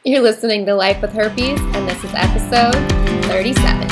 You're listening to Life with Herpes, and this is episode 37.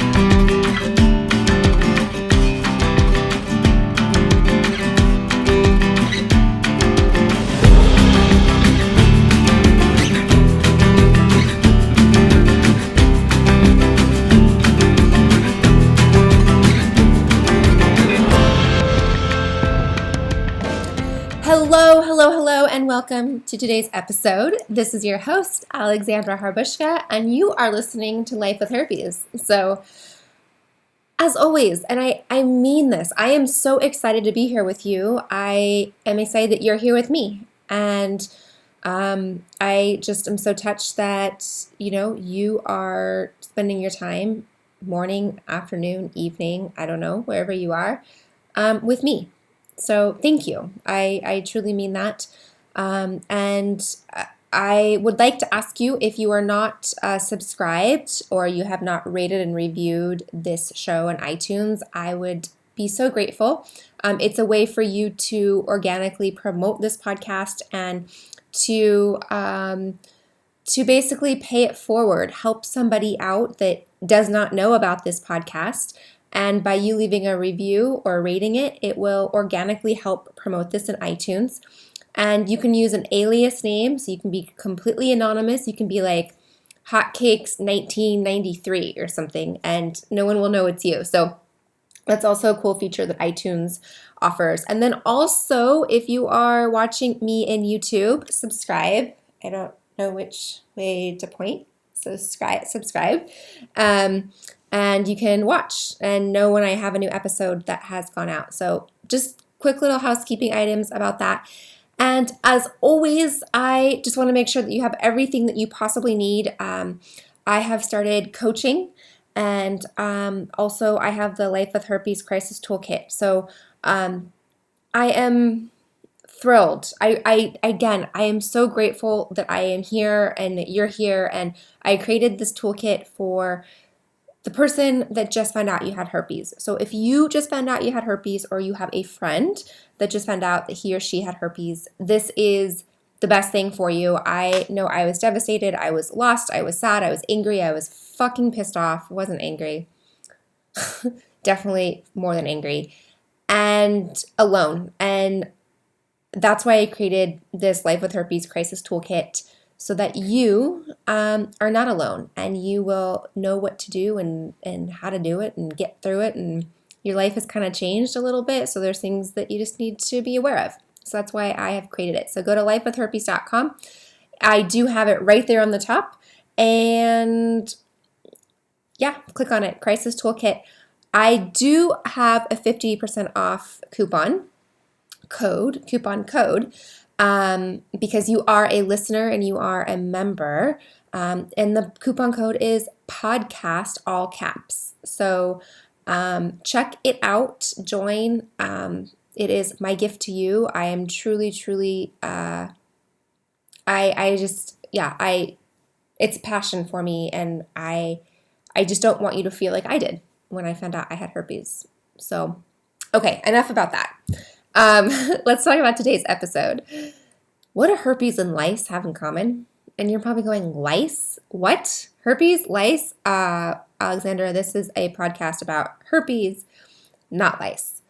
Hello, and welcome to today's episode. This is your host, Alexandra Harbushka, and you are listening to Life with Herpes. So, as always, and I mean this, I am so excited to be here with you. I am excited that you're here with me, and I just am so touched that, you are spending your time, morning, afternoon, evening, I don't know, wherever you are, with me. So thank you. I truly mean that. And I would like to ask you, if you are not subscribed or you have not rated and reviewed this show on iTunes, I would be so grateful. It's a way for you to organically promote this podcast and to basically pay it forward, help somebody out that does not know about this podcast. And by you leaving a review or rating it, it will organically help promote this in iTunes. And you can use an alias name, so you can be completely anonymous. You can be like Hotcakes 1993 or something, and no one will know it's you. So that's also a cool feature that iTunes offers. And then also, if you are watching me in YouTube, subscribe. I don't know which way to point, so subscribe. And you can watch and know when I have a new episode that has gone out. So just quick little housekeeping items about that. And as always, I just want to make sure that you have everything that you possibly need. I have started coaching, and also I have the Life with Herpes Crisis Toolkit. So I am thrilled. I am so grateful that I am here and that you're here. And I created this toolkit for the person that just found out you had herpes. So if you just found out you had herpes, or you have a friend that just found out that he or she had herpes, this is the best thing for you. I know I was devastated. I was lost. I was sad. I was angry. I was fucking pissed off. Wasn't angry. Definitely more than angry. And alone. And that's why I created this Life with Herpes Crisis Toolkit, so that you are not alone, and you will know what to do and how to do it and get through it. And your life has kind of changed a little bit, so there's things that you just need to be aware of. So that's why I have created it. So go to lifewithherpes.com. I do have it right there on the top. And yeah, click on it, Crisis Toolkit. I do have a 50% off coupon code, because you are a listener and you are a member. And the coupon code is podcast, all caps. So check it out, join. It is my gift to you. I am truly, it's passion for me. And I just don't want you to feel like I did when I found out I had herpes. So, okay, enough about that. Let's talk about today's episode. What do herpes and lice have in common? And you're probably going, lice? What? Herpes? Lice? Alexandra, this is a podcast about herpes, not lice.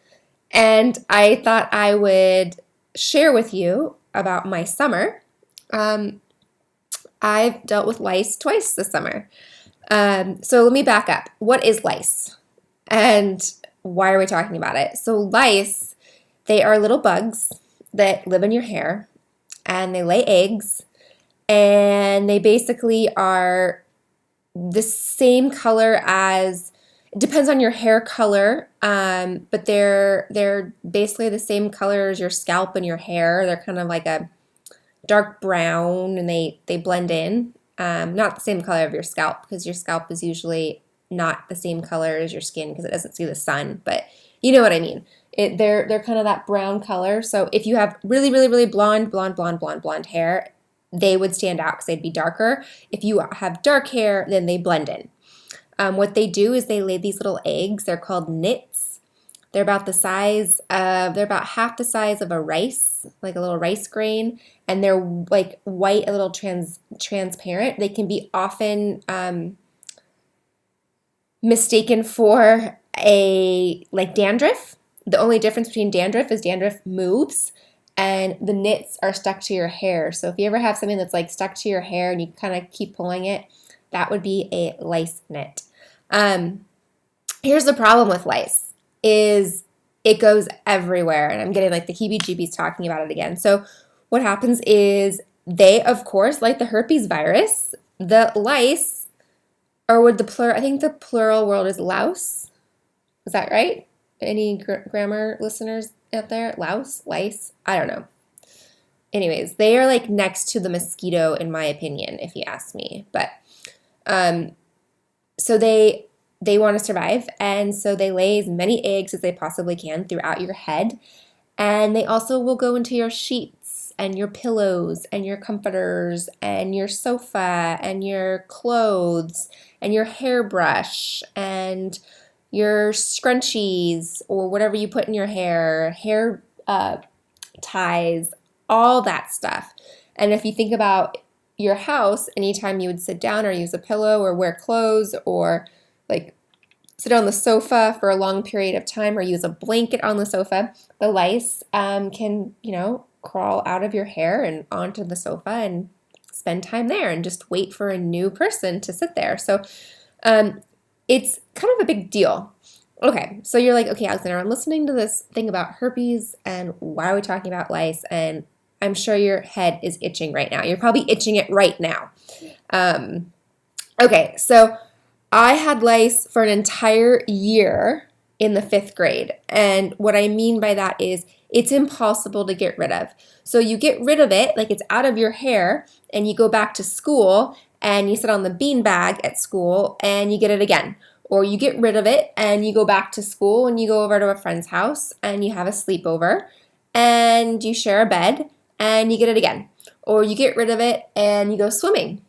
And I thought I would share with you about my summer. I've dealt with lice twice this summer. So let me back up. What is lice? And why are we talking about it? So lice, they are little bugs that live in your hair, and they lay eggs, and they basically are the same color as, it depends on your hair color, but they're basically the same color as your scalp and your hair. They're kind of like a dark brown, and they blend in. Not the same color of your scalp, because your scalp is usually not the same color as your skin because it doesn't see the sun, but you know what I mean. They're kind of that brown color. So if you have really blonde hair, they would stand out because they'd be darker. If you have dark hair, then they blend in. What they do is they lay these little eggs. They're called nits. They're about half the size of a rice, like a little rice grain, and they're like white, a little transparent. They can be often mistaken for a like dandruff. The only difference between dandruff is dandruff moves and the nits are stuck to your hair. So if you ever have something that's like stuck to your hair and you kind of keep pulling it, that would be a lice nit. Here's the problem with lice is it goes everywhere, and I'm getting like the heebie-jeebies talking about it again. So what happens is they, of course, like the herpes virus, the lice, or would the plural, I think the plural word is louse. Is that right? Any grammar listeners out there? Louse? Lice? I don't know. Anyways, they are like next to the mosquito in my opinion, if you ask me. But so they want to survive, and so they lay as many eggs as they possibly can throughout your head, and they also will go into your sheets and your pillows and your comforters and your sofa and your clothes and your hairbrush and your scrunchies or whatever you put in your hair ties, all that stuff. And if you think about your house, anytime you would sit down or use a pillow or wear clothes or like sit on the sofa for a long period of time or use a blanket on the sofa, the lice can, crawl out of your hair and onto the sofa and spend time there and just wait for a new person to sit there. So it's kind of a big deal. Okay, so you're like, okay, Alexandra, I'm listening to this thing about herpes and why are we talking about lice? And I'm sure your head is itching right now. You're probably itching it right now. Okay, so I had lice for an entire year in the 5th grade. And what I mean by that is it's impossible to get rid of. So you get rid of it, like it's out of your hair, and you go back to school and you sit on the beanbag at school and you get it again. Or you get rid of it and you go back to school and you go over to a friend's house and you have a sleepover and you share a bed and you get it again. Or you get rid of it and you go swimming.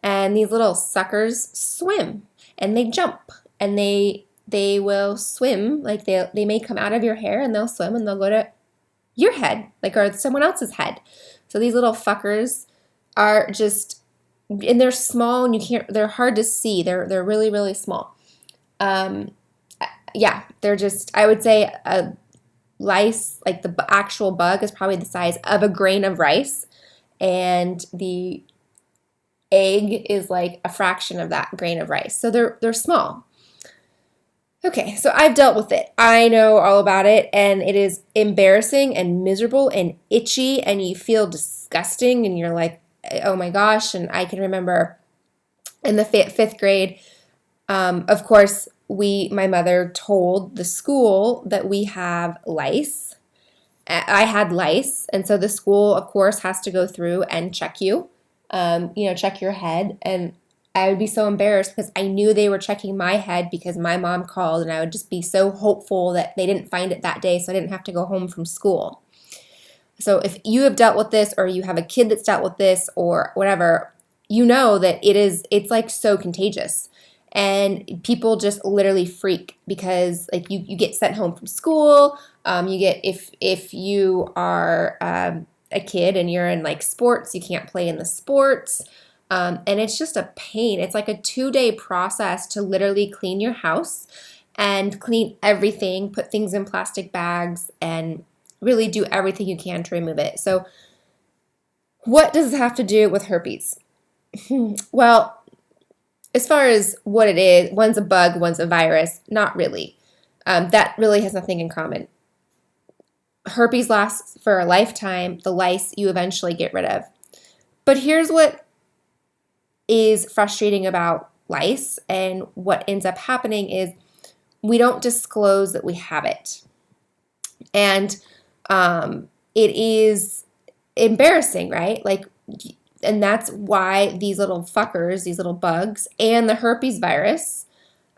And these little suckers swim and they jump and they will swim, like they may come out of your hair and they'll swim and they'll go to your head, like or someone else's head. So these little fuckers are just, and they're small and they're hard to see. They're really, really small. Yeah, they're just, I would say a lice, like the actual bug is probably the size of a grain of rice, and the egg is like a fraction of that grain of rice. So they're small. Okay, so I've dealt with it. I know all about it, and it is embarrassing and miserable and itchy, and you feel disgusting, and you're like, oh my gosh. And I can remember in the 5th grade, of course, my mother told the school that we have lice. I had lice, and so the school, of course, has to go through and check you, check your head. And I would be so embarrassed because I knew they were checking my head because my mom called, and I would just be so hopeful that they didn't find it that day so I didn't have to go home from school. So if you have dealt with this or you have a kid that's dealt with this or whatever, you know that it's like so contagious. And people just literally freak because like you get sent home from school. You get, if you are a kid and you're in like sports, you can't play in the sports. And it's just a pain. It's like a 2-day process to literally clean your house and clean everything, put things in plastic bags, and really do everything you can to remove it. So what does this have to do with herpes? Well, as far as what it is, one's a bug, one's a virus, not really. That really has nothing in common. Herpes lasts for a lifetime. The lice you eventually get rid of. But here's what is frustrating about lice, and what ends up happening is we don't disclose that we have it. And it is embarrassing, right? And that's why these little fuckers, these little bugs, and the herpes virus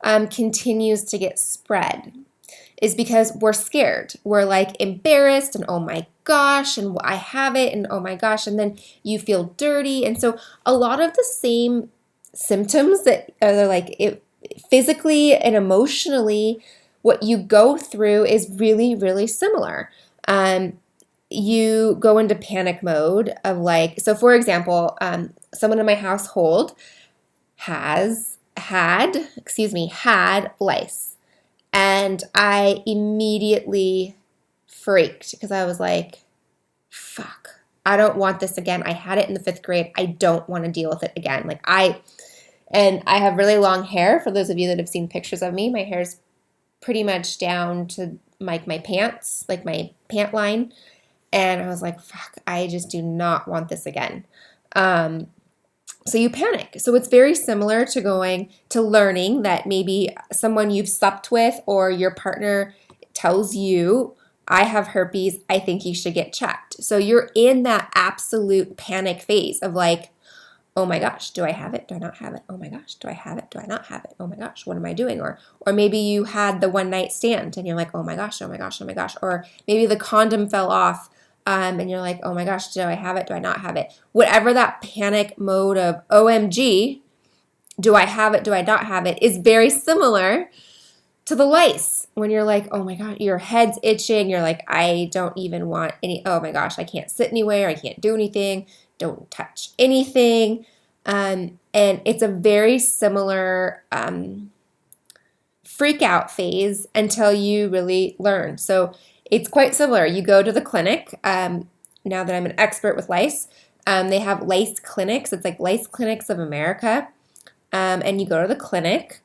continues to get spread, is because we're scared. We're like embarrassed and oh my gosh, and I have it, and oh my gosh, and then you feel dirty. And so a lot of the same symptoms that are like physically and emotionally, what you go through is really, really similar. you go into panic mode of like, so for example, someone in my household had lice. And I immediately freaked because I was like, fuck, I don't want this again. I had it in the 5th grade. I don't want to deal with it again. And I have really long hair. For those of you that have seen pictures of me, my hair's pretty much down to like my pants, like my pant line. And I was like, fuck, I just do not want this again. So you panic. So it's very similar to going to learning that maybe someone you've slept with or your partner tells you, I have herpes, I think you should get checked. So you're in that absolute panic phase of like, oh my gosh, do I have it? Do I not have it? Oh my gosh, do I have it? Do I not have it? Oh my gosh, what am I doing? Or maybe you had the one night stand and you're like, oh my gosh, oh my gosh, oh my gosh. Or maybe the condom fell off and you're like, oh my gosh, do I have it? Do I not have it? Whatever that panic mode of OMG, do I have it? Do I not have it? Is very similar to the lice. When you're like, oh my God, your head's itching. You're like, I don't even want any, oh my gosh, I can't sit anywhere. I can't do anything. Don't touch anything. And it's a very similar freak out phase until you really learn. So it's quite similar. You go to the clinic. Now that I'm an expert with lice, they have lice clinics. It's like Lice Clinics of America. And you go to the clinic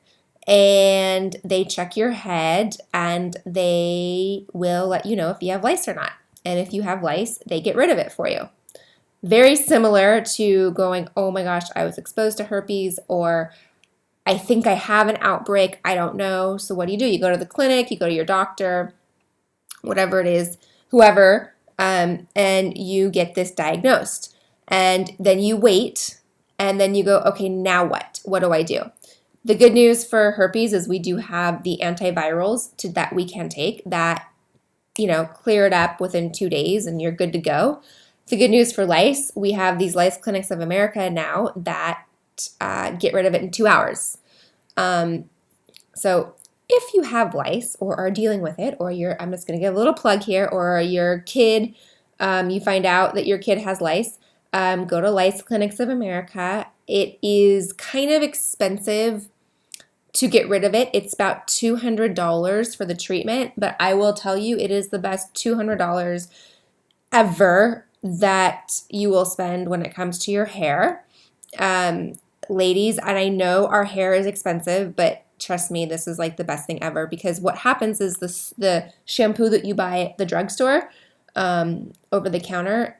and they check your head and they will let you know if you have lice or not. And if you have lice, they get rid of it for you. Very similar to going, oh my gosh, I was exposed to herpes, or I think I have an outbreak. I don't know. So what do? You go to the clinic, you go to your doctor, whatever it is, whoever, and you get this diagnosed. And then you wait, and then you go, okay, now what? What do I do? The good news for herpes is we do have the antivirals that we can take that, clear it up within 2 days and you're good to go. The good news for lice, we have these Lice Clinics of America now that get rid of it in 2 hours. So if you have lice or are dealing with it, or I'm just going to give a little plug here, or your kid, you find out that your kid has lice, go to Lice Clinics of America. It is kind of expensive to get rid of it. It's about $200 for the treatment, but I will tell you it is the best $200 ever that you will spend when it comes to your hair. Ladies, and I know our hair is expensive, but trust me, this is like the best thing ever, because what happens is the shampoo that you buy at the drugstore over the counter,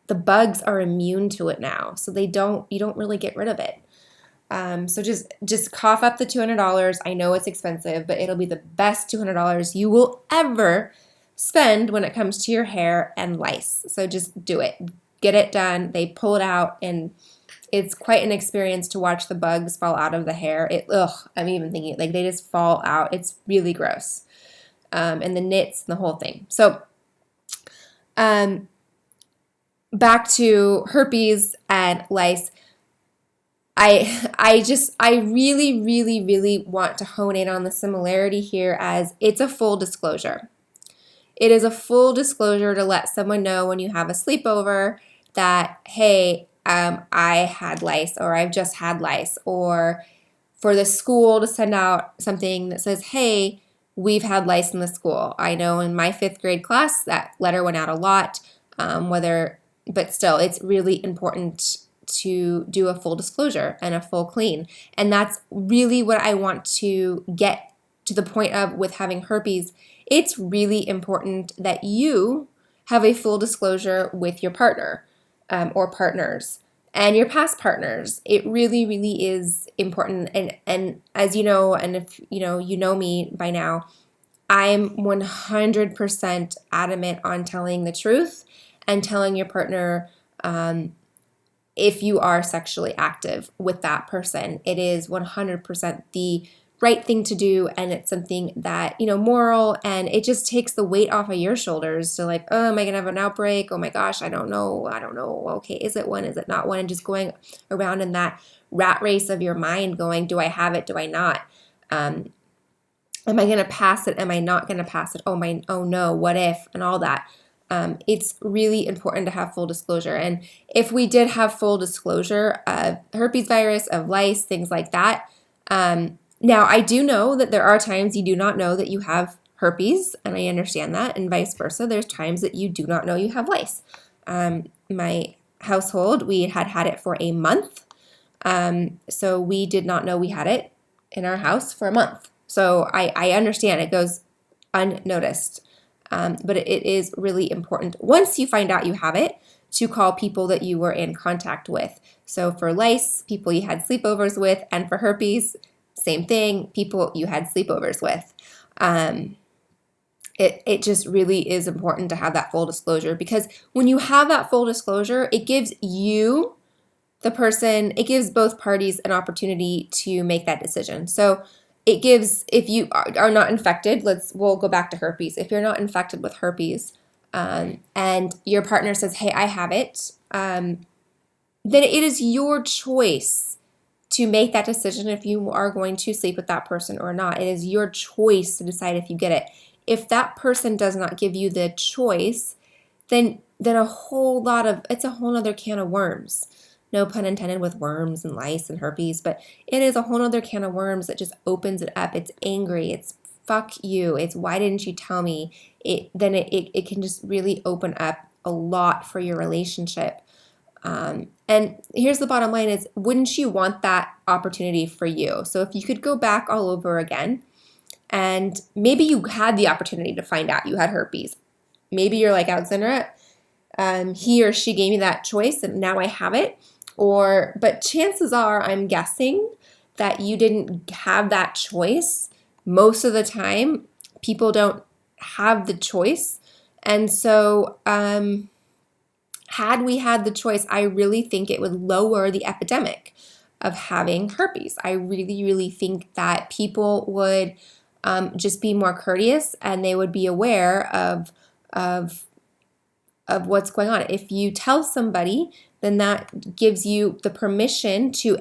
the bugs are immune to it now, so you don't really get rid of it. So just cough up the $200. I know it's expensive, but it'll be the best $200 you will ever spend when it comes to your hair and lice. So just do it. Get it done. They pull it out, and it's quite an experience to watch the bugs fall out of the hair. I'm even thinking, like, they just fall out. It's really gross. And the nits and the whole thing. So back to herpes and lice. I really, really, really want to hone in on the similarity here, as it's a full disclosure. It is a full disclosure to let someone know when you have a sleepover that, hey, I had lice, or I've just had lice, or for the school to send out something that says, hey, we've had lice in the school. I know in my 5th grade class that letter went out a lot, but still, it's really important to do a full disclosure and a full clean. And that's really what I want to get to the point of with having herpes. It's really important that you have a full disclosure with your partner or partners and your past partners. It really, really is important. And as you know, and if you know me by now, I'm 100% adamant on telling the truth and telling your partner if you are sexually active with that person. It is 100% the right thing to do, and it's something that, moral, and it just takes the weight off of your shoulders to like, oh, am I gonna have an outbreak? Oh my gosh, I don't know. Okay, is it one? Is it not one? And just going around in that rat race of your mind going, do I have it? Do I not? Am I going to pass it? Am I not going to pass it? Oh no, what if? And all that. It's really important to have full disclosure. And if we did have full disclosure of herpes virus, of lice, things like that, now I do know that there are times you do not know that you have herpes, and I understand that, and vice versa. There's times that you do not know you have lice. My household, we had it for a month, so we did not know we had it in our house for a month. So I understand it goes unnoticed. But it is really important, once you find out you have it, to call people that you were in contact with. So for lice, people you had sleepovers with, and for herpes, same thing, people you had sleepovers with. It just really is important to have that full disclosure, because when you have that full disclosure, it gives you, the person, it gives both parties an opportunity to make that decision. So it gives, if you are not infected, we'll go back to herpes. If you're not infected with herpes, and your partner says, hey, I have it, then it is your choice to make that decision if you are going to sleep with that person or not. It is your choice to decide if you get it. If that person does not give you the choice, then it's a whole other can of worms. No pun intended with worms and lice and herpes, but it is a whole other can of worms that just opens it up. It's angry. It's fuck you. It's why didn't you tell me? It can just really open up a lot for your relationship. And here's the bottom line is, wouldn't you want that opportunity for you? So if you could go back all over again, and maybe you had the opportunity to find out you had herpes. Maybe you're like, Alexandra, he or she gave me that choice and now I have it. But chances are, I'm guessing, that you didn't have that choice. Most of the time, people don't have the choice. And so, had we had the choice, I really think it would lower the epidemic of having herpes. I really, really think that people would just be more courteous, and they would be aware of what's going on. If you tell somebody, then that gives you the permission to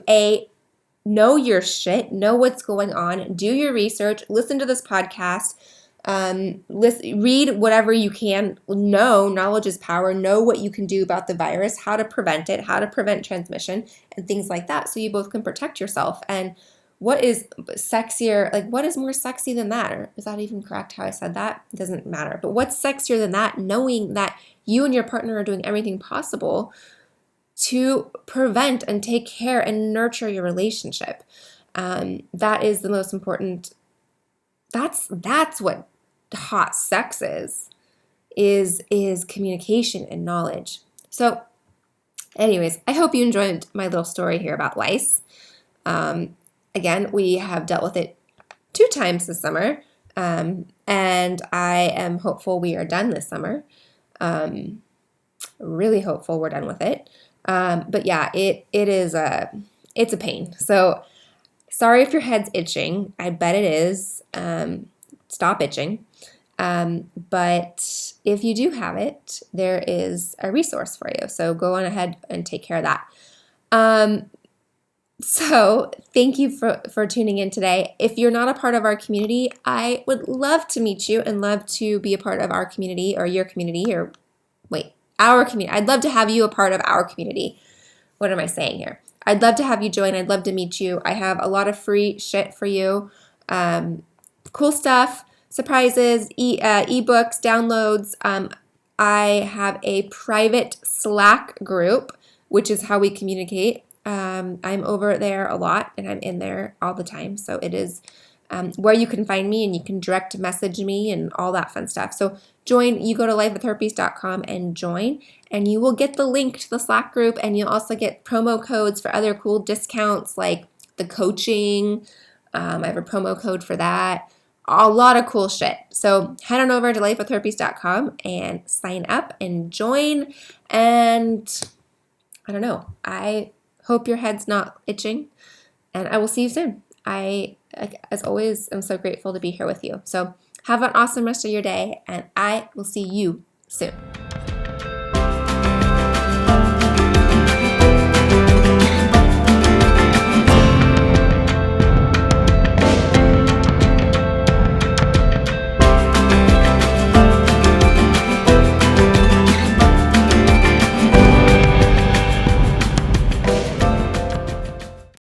know your shit, know what's going on, do your research, listen to this podcast, read whatever you can, knowledge is power, know what you can do about the virus, how to prevent it, how to prevent transmission, and things like that, so you both can protect yourself. And what is sexier, like what is more sexy than that? Or is that even correct how I said that? It doesn't matter. But what's sexier than that? Knowing that you and your partner are doing everything possible to prevent and take care and nurture your relationship. That is the most important. That's what hot sex is communication and knowledge. So anyways, I hope you enjoyed my little story here about lice. Again, we have dealt with it 2 times this summer, and I am hopeful we are done this summer. Really hopeful we're done with it. But yeah, it's a pain. So sorry if your head's itching. I bet it is. Stop itching. But if you do have it, there is a resource for you. So go on ahead and take care of that. So thank you for tuning in today. If you're not a part of our community, I would love to meet you and love to be a part of our community, or your community, our community. I'd love to have you a part of our community. What am I saying here? I'd love to have you join. I'd love to meet you. I have a lot of free shit for you. Cool stuff, surprises, ebooks, downloads. I have a private Slack group, which is how we communicate. I'm over there a lot, and I'm in there all the time. So it is where you can find me, and you can direct message me and all that fun stuff. So join. You go to lifewithherpes.com and join, and you will get the link to the Slack group, and you'll also get promo codes for other cool discounts like the coaching. I have a promo code for that. A lot of cool shit. So head on over to lifewithherpes.com and sign up and join. And I don't know. I hope your head's not itching, and I will see you soon. I, as always, am so grateful to be here with you. So have an awesome rest of your day, and I will see you soon.